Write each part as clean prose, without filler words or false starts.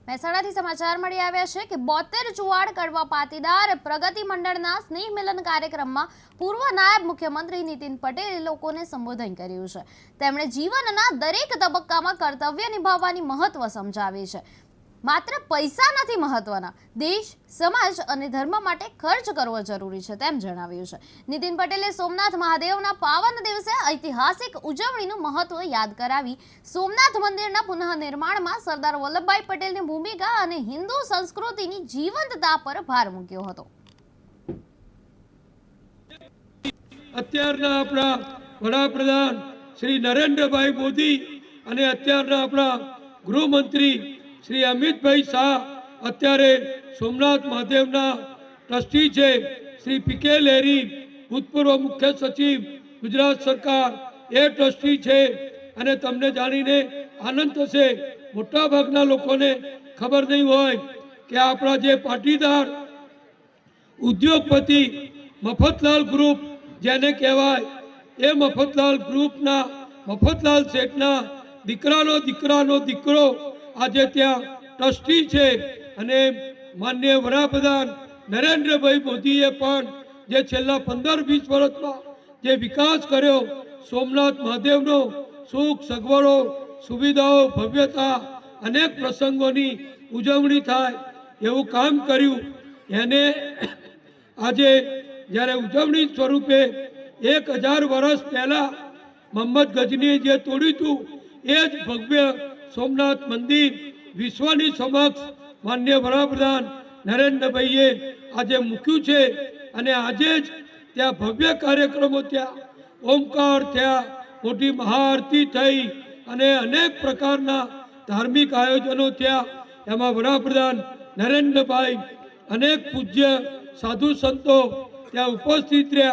મહેસાણાથી સમાચાર મળી આવ્યા છે કે 72 ચુવાડ કડવા પાટીદાર પ્રગતિ મંડળના સ્નેહ મિલન કાર્યક્રમમાં પૂર્વ નાયબ મુખ્યમંત્રી નીતિન પટેલે લોકોને સંબોધન કર્યું છે। તેમણે જીવનના દરેક તબક્કામાં કર્તવ્ય નિભાવવાની મહત્વ સમજાવી છે। માત્ર પૈસા નથી મહત્વના, દેશ, સમાજ અને ધર્મ માટે ખર્ચ કરવો જરૂરી છે તેમ જણાવ્યું છે। નીતિન પટેલે સોમનાથ મહાદેવના પાવન દિવસે ઐતિહાસિક ઉજવણીનું મહત્વ યાદ કરાવી સોમનાથ મંદિરના પુનઃનિર્માણમાં સરદાર વલ્લભભાઈ પટેલની ભૂમિકા અને હિન્દુ સંસ્કૃતિની જીવંતતા પર ભાર મૂક્યો હતો। અત્યારના આપણા વડાપ્રધાન શ્રી નરેન્દ્રભાઈ મોદી અને અત્યારના આપણા ગૃહમંત્રી श्री अमित भाई शाह अत्यारे सोमनाथ महादेवना ट्रस्टी है। श्री पीके लहरी भूतपूर्व मुख्य सचिव गुजरात सरकार ए ट्रस्टी है। अने तमने जानीने आनंद थशे, मोटा भागना लोकोने खबर नहीं होय कि आपणा जे पाटीदार उद्योगपति मफतलाल ग्रुप जेने कहेवाय ए मफतलाल ग्रुपना मफतलाल सेठना दीकरानो दीकरो આજે ત્યાં ટ્રસ્ટી છે। અને માનનીય વડાપ્રધાન નરેન્દ્રભાઈ મોદીએ પણ જે છેલ્લા 15-20 વર્ષમાં જે વિકાસ કર્યો, સોમનાથ મહાદેવનો સુખ સગવડો સુવિધાઓ ભવ્યતા અનેક પ્રસંગોની ઉજવણી થાય એવું કામ કર્યું। એને આજે જ્યારે ઉજવણી સ્વરૂપે 1000 વર્ષ પહેલા મોહમ્મદ ગજનીએ જે તોડ્યું હતું એ જ ભવ્ય सोमनाथ मंदिर विश्वनी समक्ष माननीय वडाप्रधान नरेंद्रभाईए आज मूक्यु छे। अने आजे ज त्या भव्य कार्यक्रमों त्या ओमकार थया, मोटी महाआरती थई अने अनेक प्रकारना धार्मिक आयोजनों थया। एमां वडाप्रधान नरेंद्रभाई अनेक पूज्य साधु संतो त्या उपस्थित रह्या।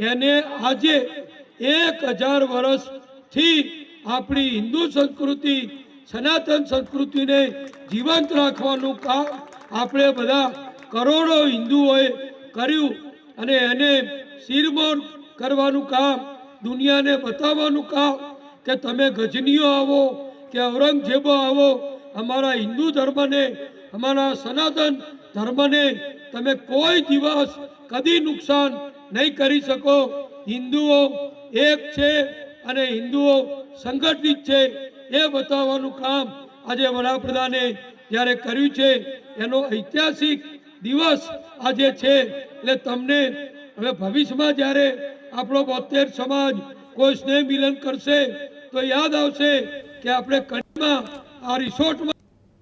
एने आजे 1000 वर्ष थी आपणी हिंदू संस्कृति सनातन संस्कृति ने जीवंत राखवानुं काम आपणे बधा करोड़ों हिंदुओए कर्युं अने एने सिरमोर करवानुं काम, दुनिया ने बताववानुं काम के तमे गजनीओ आवो के औरंगजेबो आवो, अमारा हिंदू धर्म ने अमारा सनातन धर्म ने तमे कोई दिवस कदी नुकसान नहीं करी सको। हिंदुओ एक छे अने हिंदुओ संगठित छे ए बताववानुं काम आजे वडाप्रधाने ज्यारे कर्युं छे एनो ऐतिहासिक दिवस आजे छे। એટલે તમને હવે ભવિષ્યમાં જ્યારે આપણો 72 સમાજ કોઈ સ્નેહ મિલન કરશે તો યાદ આવશે કે આપણે કડીમાં આ રિસોર્ટમાં